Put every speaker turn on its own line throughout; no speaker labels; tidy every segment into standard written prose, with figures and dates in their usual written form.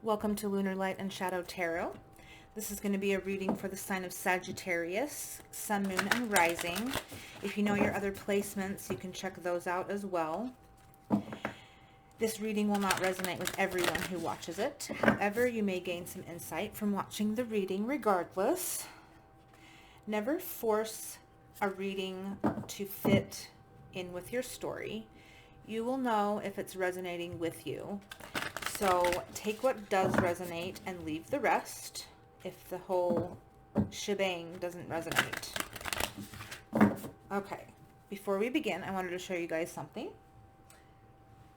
Welcome to Lunar Light and Shadow Tarot. This is going to be a reading for the sign of Sagittarius, Sun, Moon, and Rising. If you know your other placements, you can check those out as well. This reading will not resonate with everyone who watches it. However, you may gain some insight from watching the reading regardless. Never force a reading to fit in with your story. You will know if it's resonating with you. So take what does resonate and leave the rest if the whole shebang doesn't resonate. Okay, before we begin, I wanted to show you guys something.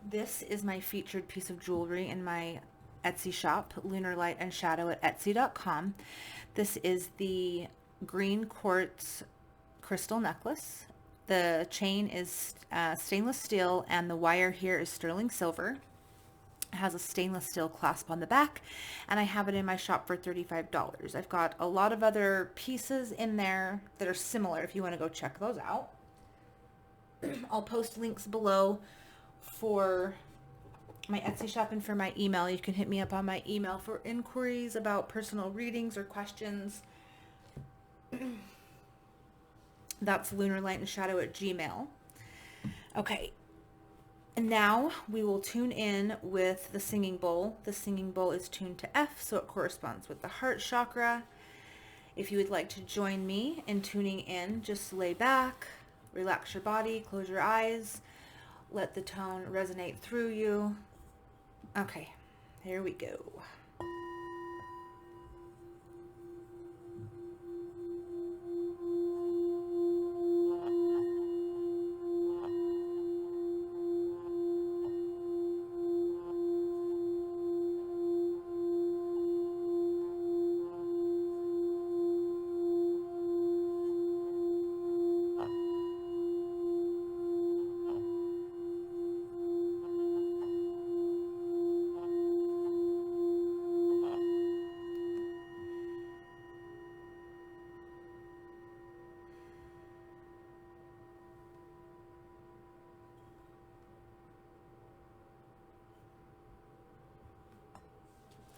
This is my featured piece of jewelry in my Etsy shop, Lunar Light and Shadow at Etsy.com. This is the green quartz crystal necklace. The chain is stainless steel and the wire here is sterling silver. It has a stainless steel clasp on the back, and I have it in my shop for $35. I've got a lot of other pieces in there that are similar if you want to go check those out. I'll post links below for my Etsy shop and for my email. You can hit me up on my email for inquiries about personal readings or questions. That's lunarlightandShadow@gmail.com. Okay. And now we will tune in with the singing bowl. The singing bowl is tuned to F, so it corresponds with the heart chakra. If you would like to join me in tuning in, just lay back, relax your body, close your eyes, let the tone resonate through you. Okay, here we go.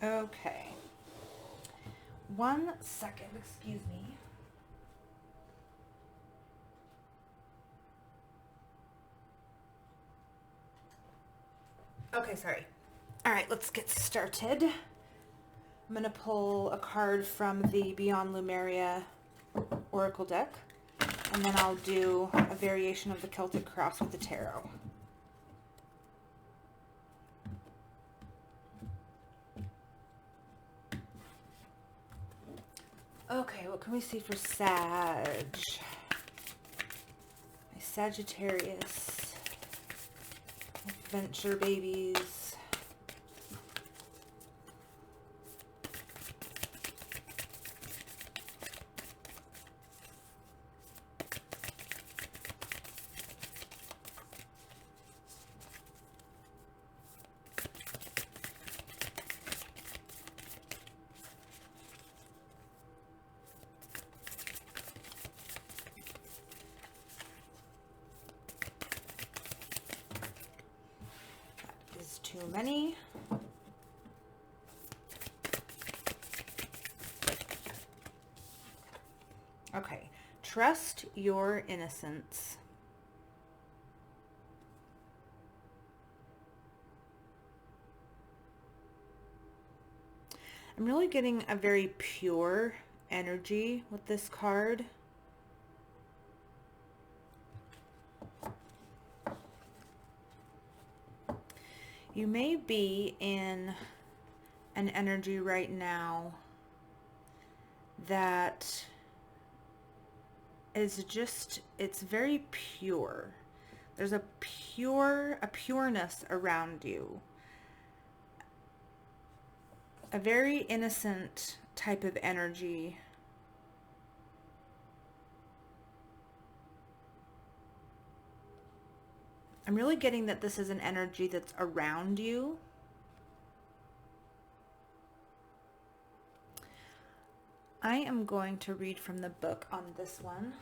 Okay. 1 second, excuse me. Okay, sorry. All right, let's get started. I'm going to pull a card from the Beyond Lumeria Oracle deck, and then I'll do a variation of the Celtic Cross with the tarot. Okay, what can we see for Sag? My Sagittarius. Adventure babies. Too many. Okay, trust your innocence. I'm really getting a very pure energy with this card. You may be in an energy right now that is just, it's very pure. There's a pureness around you. A very innocent type of energy. I'm really getting that this is an energy that's around you. I am going to read from the book on this one.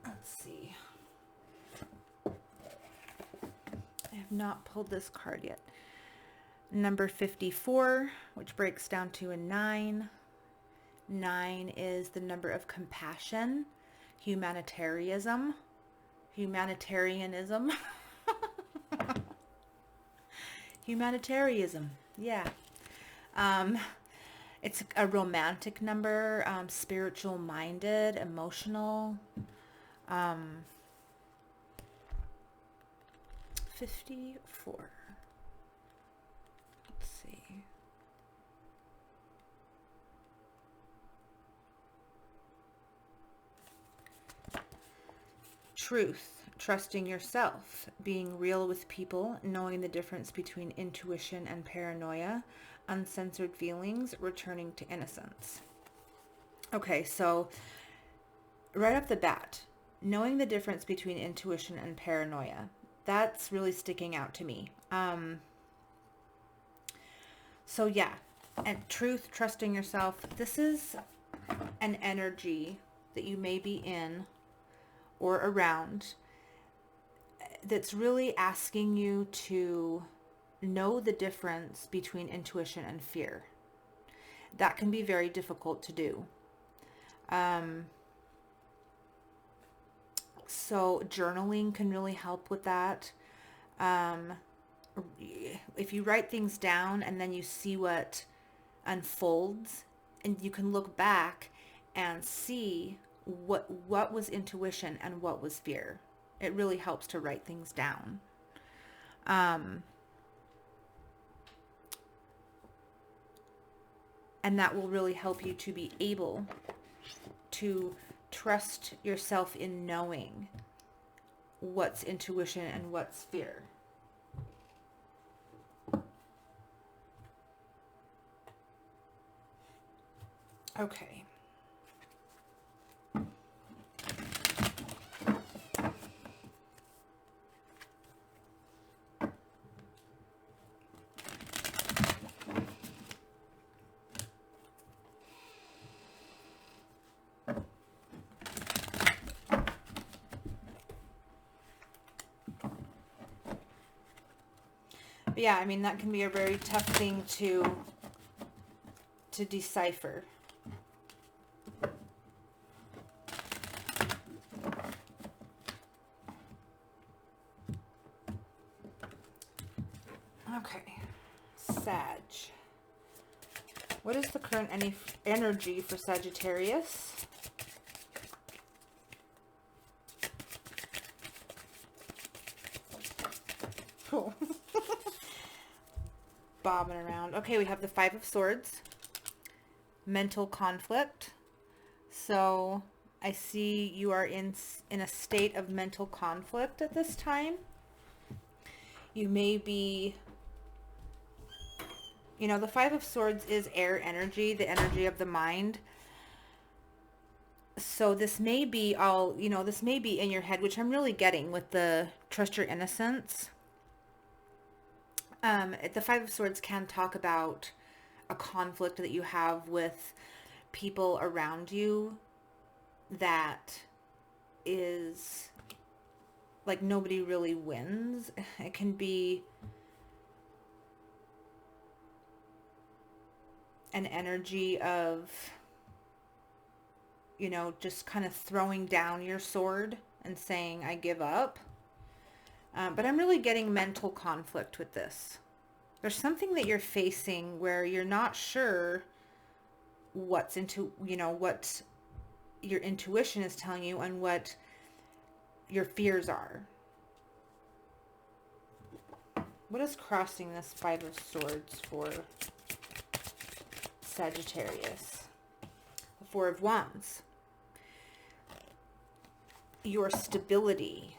Let's see. I have not pulled this card yet. Number 54, which breaks down to a 9. 9 is the number of compassion, humanitarianism, humanitarianism, humanitarianism. Yeah. It's a romantic number, spiritual minded, emotional. 54. Let's see. Truth, trusting yourself, being real with people, knowing the difference between intuition and paranoia, uncensored feelings, returning to innocence. Okay, so right off the bat, knowing the difference between intuition and paranoia, that's really sticking out to me. So yeah, and truth, trusting yourself, this is an energy that you may be in or around that's really asking you to know the difference between intuition and fear. That can be very difficult to do. So journaling can really help with that. If you write things down and then you see what unfolds, and you can look back and see what was intuition and what was fear. It really helps to write things down. And that will really help you to be able to trust yourself in knowing what's intuition and what's fear. Okay. But yeah, I mean, that can be a very tough thing to decipher. Okay, Sag. What is the current energy for Sagittarius? Cool. Bobbing around. Okay, we have the Five of Swords. Mental conflict. So I see you are in a state of mental conflict at this time. You may be, you know, the Five of Swords is air energy, the energy of the mind. So this may be all, you know, this may be in your head, which I'm really getting with the trust your innocence. The Five of Swords can talk about a conflict that you have with people around you that is like nobody really wins. It can be an energy of, you know, just kind of throwing down your sword and saying, I give up. But I'm really getting mental conflict with this. There's something that you're facing where you're not sure what's what your intuition is telling you and what your fears are. What is crossing this Five of Swords for Sagittarius? The Four of Wands. Your stability.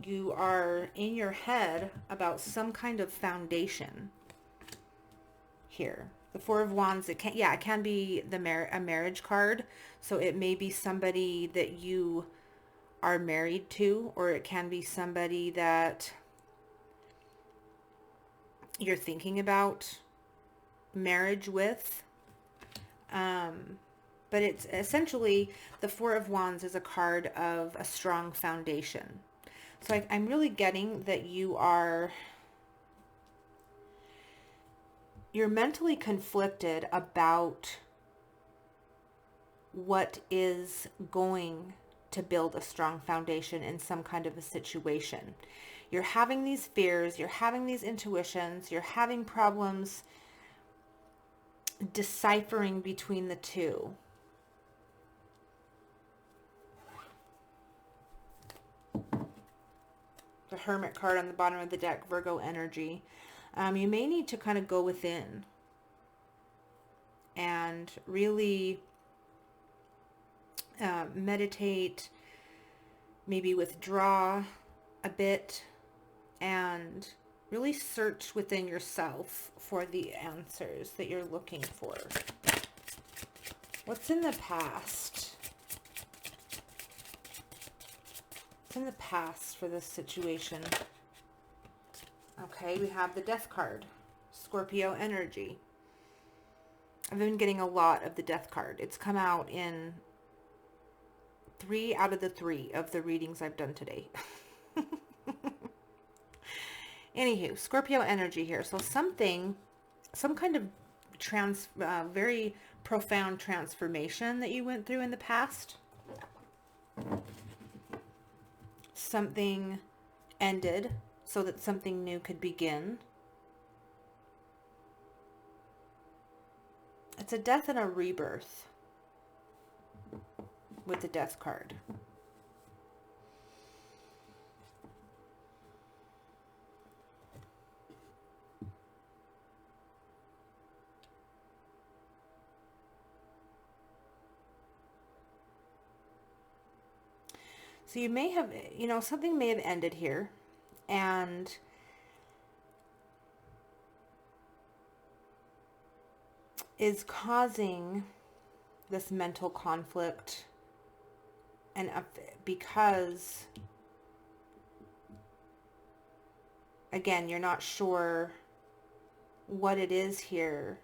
You are in your head about some kind of foundation here. The Four of Wands, it can be a marriage card. So it may be somebody that you are married to, or it can be somebody that you're thinking about marriage with. But it's essentially, the Four of Wands is a card of a strong foundation. So I'm really getting that you are you're mentally conflicted about what is going to build a strong foundation in some kind of a situation. You're having these fears, you're having these intuitions, you're having problems deciphering between the two. The Hermit card on the bottom of the deck, Virgo energy. You may need to kind of go within and really meditate, maybe withdraw a bit, and really search within yourself for the answers that you're looking for. What's in the past? What's in the past for this situation? Okay, we have the Death card, Scorpio energy. I've been getting a lot of the Death card. It's come out in 3 out of the 3 of the readings I've done today. Anywho, Scorpio energy here. So some kind of very profound transformation that you went through in the past. Something ended so that something new could begin. It's a death and a rebirth with the Death card. So you may have, something may have ended here, and is causing this mental conflict, and because, again, you're not sure what it is here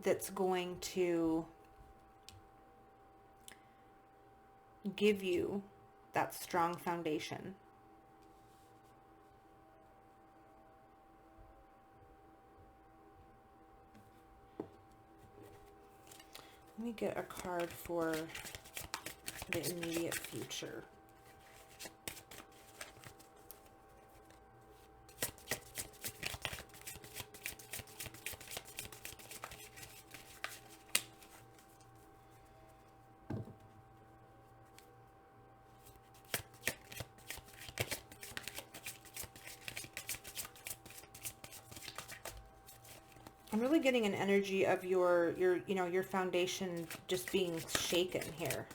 that's going to give you that strong foundation. Let me get a card for the immediate future. I'm really getting an energy of your foundation just being shaken here.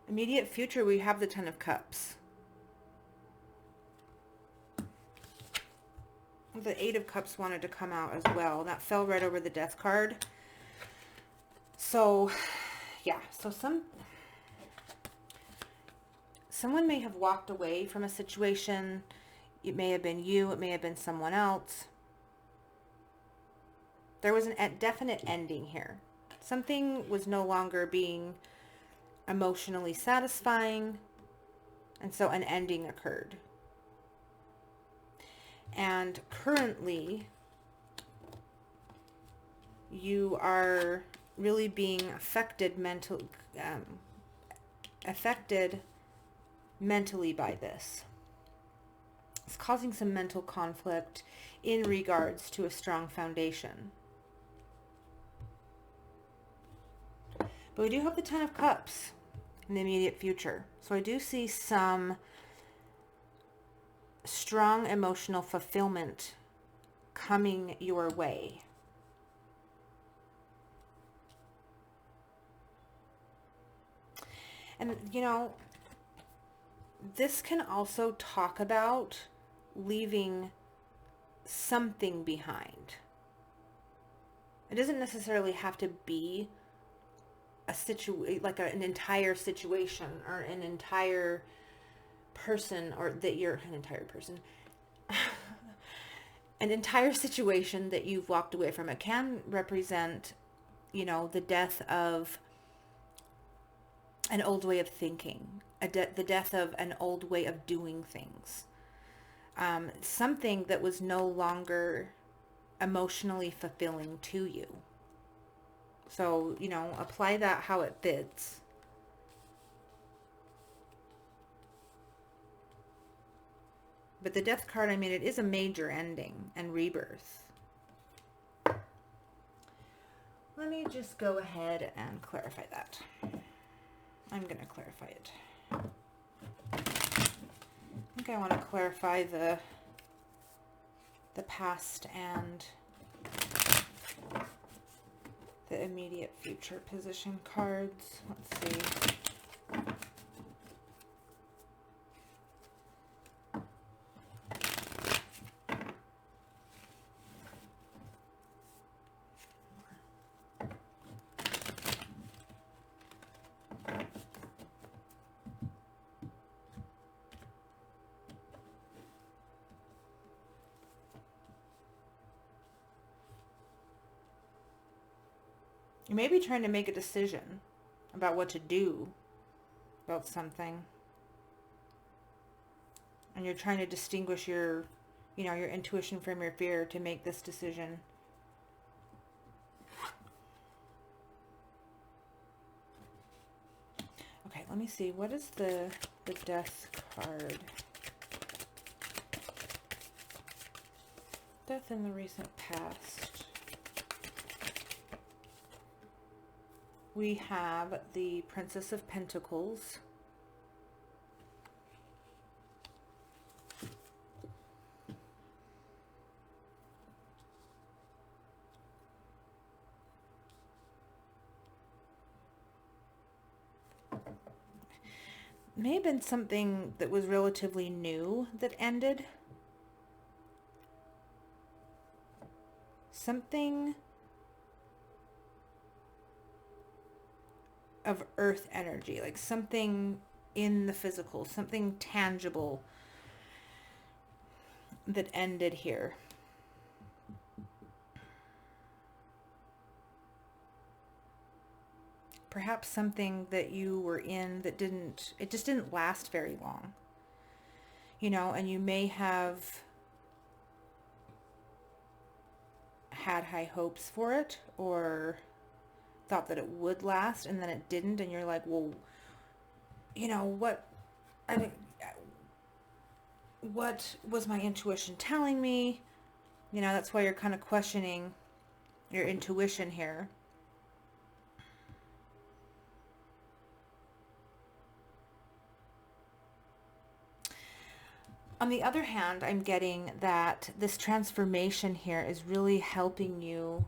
Immediate future, we have the Ten of Cups. The Eight of Cups wanted to come out as well. That fell right over the Death card. So, yeah. So someone may have walked away from a situation. It may have been you. It may have been someone else. There was a definite ending here. Something was no longer being emotionally satisfying, and so an ending occurred. And currently, you are really being affected mentally by this. It's causing some mental conflict in regards to a strong foundation. But we do have the Ten of Cups in the immediate future. So I do see some strong emotional fulfillment coming your way. And, this can also talk about leaving something behind. It doesn't necessarily have to be an entire situation or an entire person, or that you're an entire person. An entire situation that you've walked away from. It can represent, the death of an old way of thinking, the death of an old way of doing things. something that was no longer emotionally fulfilling to you. So, you know, apply that how it fits. But the Death card, I mean, it is a major ending and rebirth. Let me just go ahead and clarify that. I'm going to clarify it. I think I want to clarify the past and the immediate future position cards. Let's see. You may be trying to make a decision about what to do about something. And you're trying to distinguish your, you know, your intuition from your fear to make this decision. Okay, let me see. What is the Death card? Death in the recent past. We have the Princess of Pentacles. May have been something that was relatively new that ended. Something of earth energy, like something in the physical, something tangible that ended here. Perhaps something that you were in that it just didn't last very long. You know, and you may have had high hopes for it or thought that it would last and then it didn't, and you're like, well, you know, what was my intuition telling me? You know, that's why you're kind of questioning your intuition here. On the other hand, I'm getting that this transformation here is really helping you.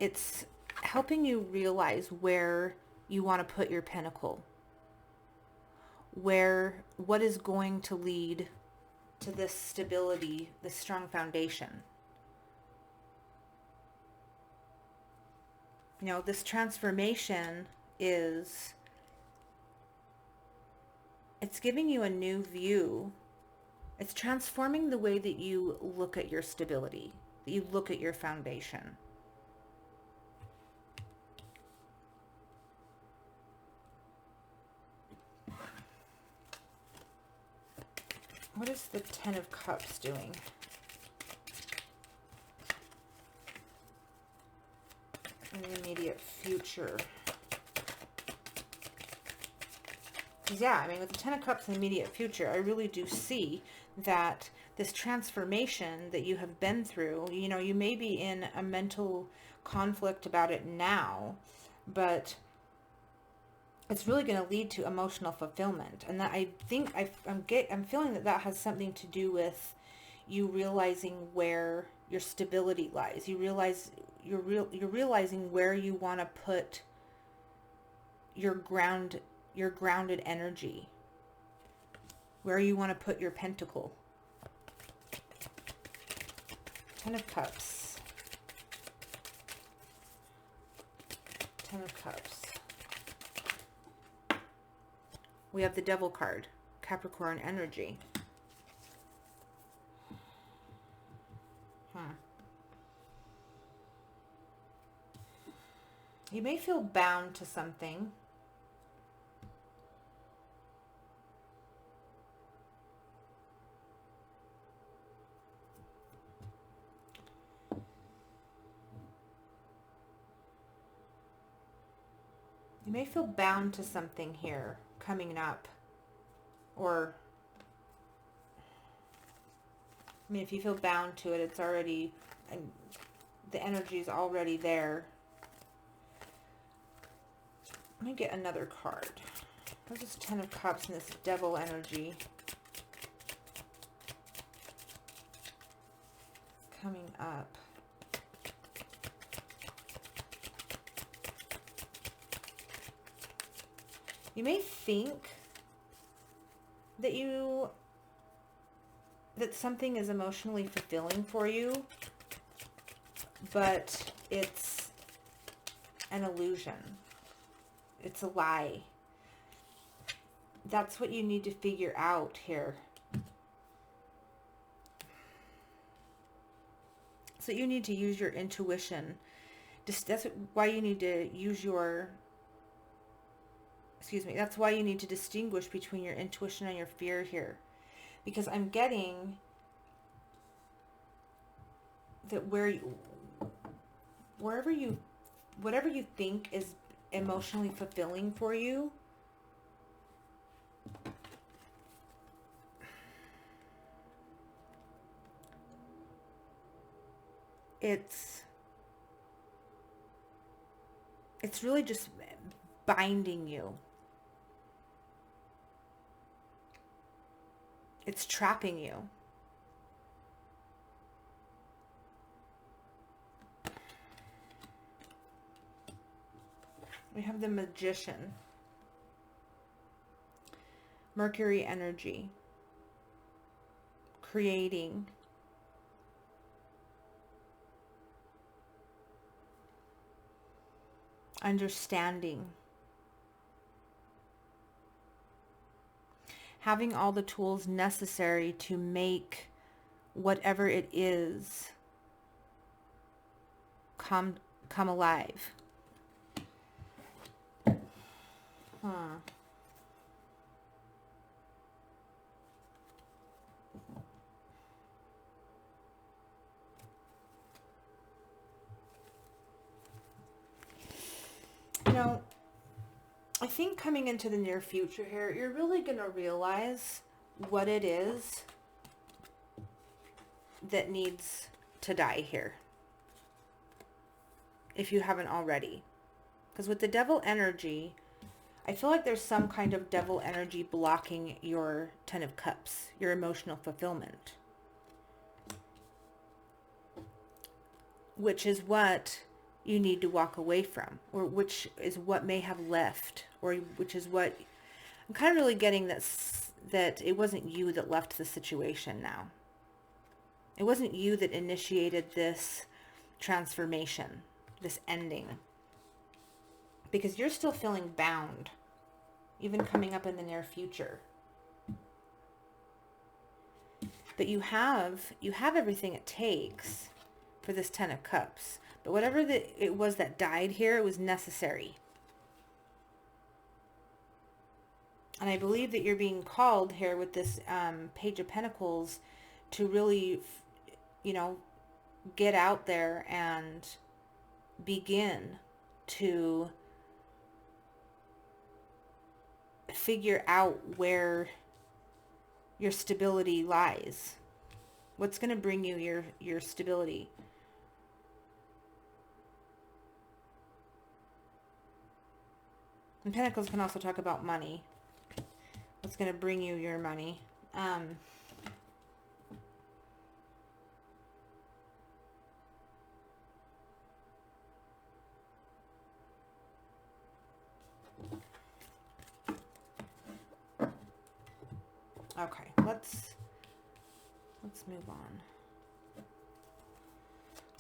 It's helping you realize where you want to put your pinnacle, what is going to lead to this stability, this strong foundation. You know, this transformation it's giving you a new view. It's transforming the way that you look at your stability, that you look at your foundation. What is the Ten of Cups doing? In the immediate future. Yeah, I mean, with the Ten of Cups in the immediate future, I really do see that this transformation that you have been through, you know, you may be in a mental conflict about it now, but it's really going to lead to emotional fulfillment. And that, I think I'm feeling that has something to do with you realizing where your stability lies. You realize you're realizing where you want to put your grounded energy, where you want to put your pentacle. Ten of Cups. Ten of Cups. We have the Devil card, Capricorn energy. You may feel bound to something. You may feel bound to something here coming up. Or, I mean, if you feel bound to it, it's already, the energy is already there. Let me get another card. There's this Ten of Cups and this Devil energy coming up. You may think that something is emotionally fulfilling for you, but it's an illusion. It's a lie. That's what you need to figure out here. So you need to use your intuition. That's why you need to use your, that's why you need to distinguish between your intuition and your fear here. Because I'm getting that whatever you think is emotionally fulfilling for you, it's really just binding you. It's trapping you. We have the Magician. Mercury energy. Creating. Understanding. Having all the tools necessary to make whatever it is come alive. You know, I think coming into the near future here, you're really going to realize what it is that needs to die here. If you haven't already. Because with the Devil energy, I feel like there's some kind of Devil energy blocking your Ten of Cups, your emotional fulfillment. Which is what you need to walk away from, or which is what may have left, or which is what I'm kind of really getting, that it wasn't you that left the situation now. It wasn't you that initiated this transformation, this ending, because you're still feeling bound, even coming up in the near future. But you have everything it takes for this Ten of Cups. But whatever it was that died here, it was necessary. And I believe that you're being called here with this Page of Pentacles to really, get out there and begin to figure out where your stability lies. What's going to bring you your stability? And Pentacles can also talk about money. What's going to bring you your money? Okay, let's move on.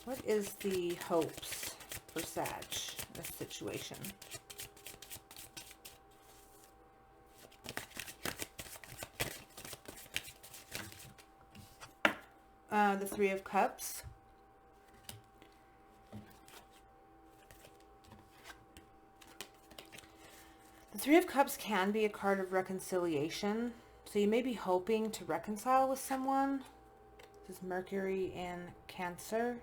What is the hopes for Sag in this situation? The Three of Cups. The Three of Cups can be a card of reconciliation. So you may be hoping to reconcile with someone. This is Mercury in Cancer.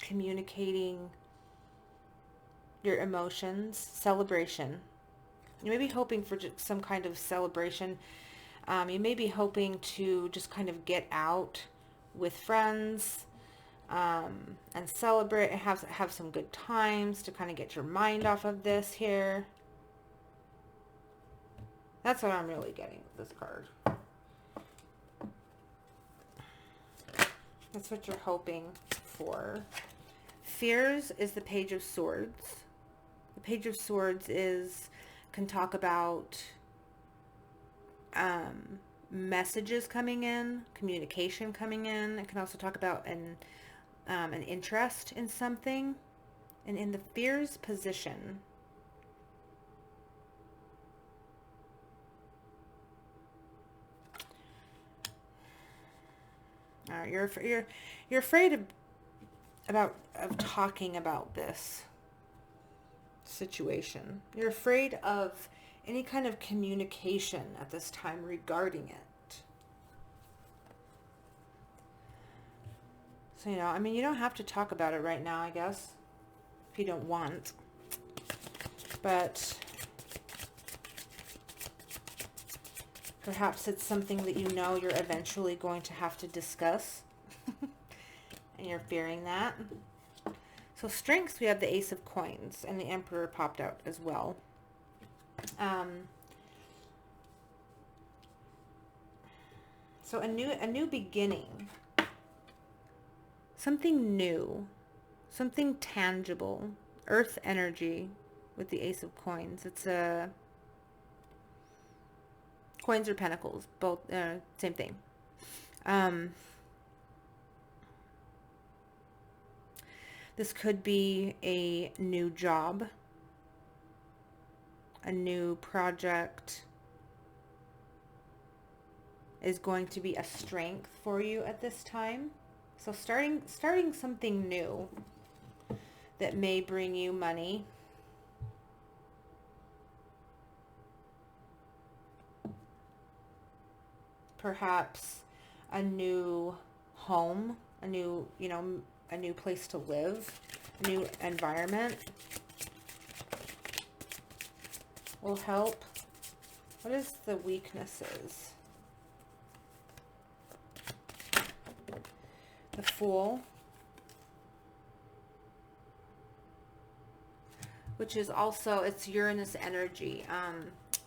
communicating your emotions, celebration. You may be hoping for just some kind of celebration. You may be hoping to just kind of get out with friends, and celebrate and have some good times to kind of get your mind off of this here. That's what I'm really getting with this card. That's what you're hoping for. Fears is the Page of Swords. The Page of Swords can talk about messages coming in, communication coming in. It can also talk about an interest in something. And in the fears position, you're afraid of talking about this situation. You're afraid of any kind of communication at this time regarding it. So, I mean, you don't have to talk about it right now, I guess, if you don't want. But perhaps it's something that you're eventually going to have to discuss. And you're fearing that. So strengths, we have the Ace of Coins, and the Emperor popped out as well. So a new beginning. Something new. Something tangible. Earth energy with the Ace of Coins. It's coins or pentacles, both same thing. This could be a new job, a new project is going to be a strength for you at this time. So starting something new that may bring you money. Perhaps a new home, a new place to live, a new environment will help. What is the weaknesses? The Fool, which is also, it's Uranus energy.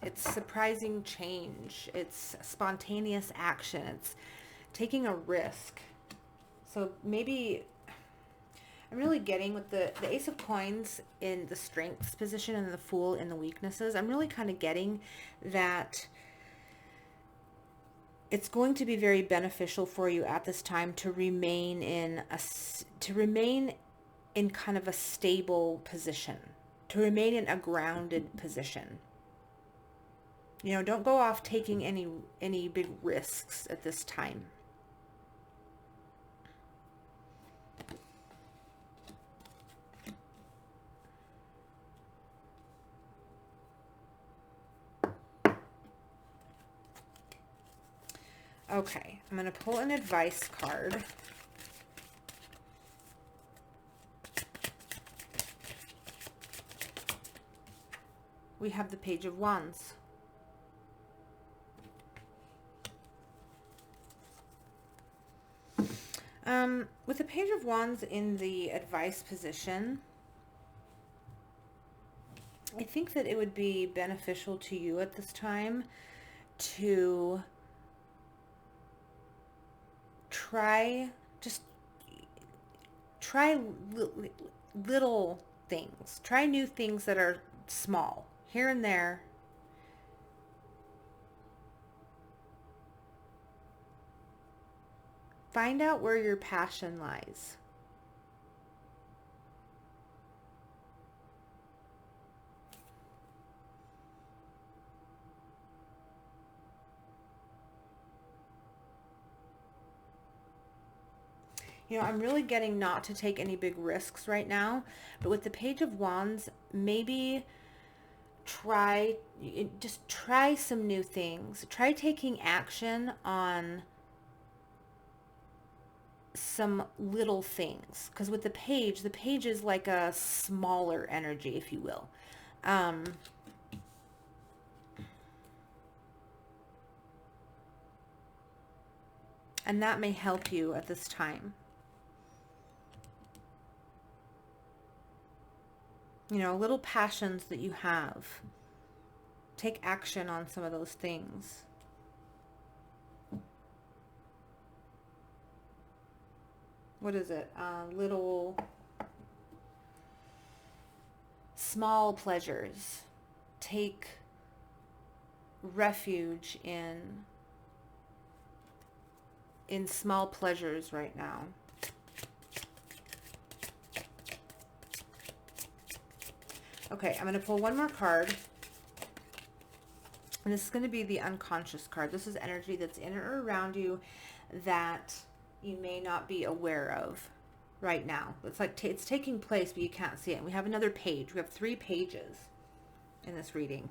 It's surprising change. It's spontaneous action. It's taking a risk. So maybe I'm really getting with the Ace of Coins in the strengths position and the Fool in the weaknesses. I'm really kind of getting that it's going to be very beneficial for you at this time to remain in kind of a stable position, to remain in a grounded position. Don't go off taking any big risks at this time. Okay, I'm going to pull an advice card. We have the Page of Wands. With the Page of Wands in the advice position, I think that it would be beneficial to you at this time to try little things. Try new things that are small, here and there. Find out where your passion lies. I'm really getting not to take any big risks right now, but with the Page of Wands, maybe try some new things. Try taking action on some little things, because with the page is like a smaller energy, if you will. And that may help you at this time. You know, little passions that you have. Take action on some of those things. What is it? Little small pleasures. Take refuge in small pleasures right now. Okay, I'm going to pull one more card. And this is going to be the unconscious card. This is energy that's in or around you that you may not be aware of right now. It's like it's taking place, but you can't see it. And we have another page. We have 3 pages in this reading.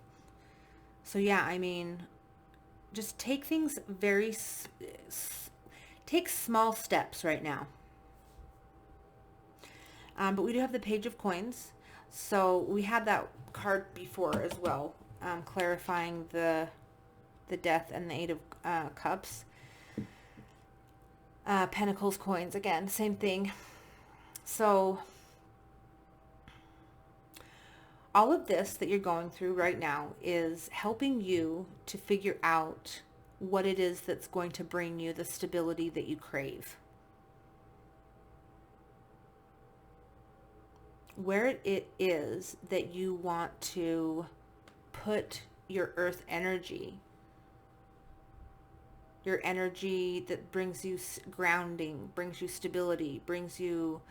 So yeah, I mean, just take things take small steps right now. But we do have the Page of Coins. So we had that card before as well, clarifying the Death and the Eight of Cups. Pentacles, coins, again, same thing. So all of this that you're going through right now is helping you to figure out what it is that's going to bring you the stability that you crave. Where it is that you want to put your earth energy, your energy that brings you grounding, brings you stability, brings you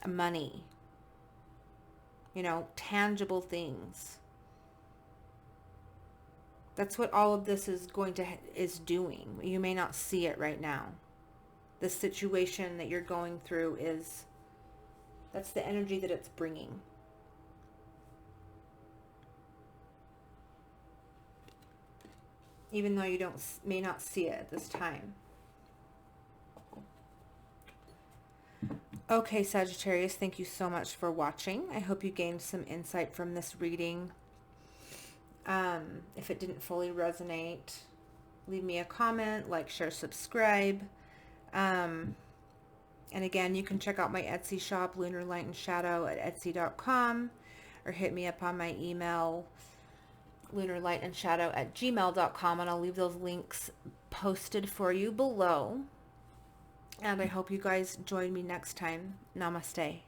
money, you know, tangible things. That's what all of this is doing. You may not see it right now. The situation that you're going through that's the energy that it's bringing. Even though you may not see it at this time. Okay, Sagittarius, thank you so much for watching. I hope you gained some insight from this reading. If it didn't fully resonate, leave me a comment, like, share, subscribe. And again, you can check out my Etsy shop, Lunar Light and Shadow, at etsy.com, or hit me up on my email, lunarlightandshadow@gmail.com, and I'll leave those links posted for you below. And I hope you guys join me next time. Namaste.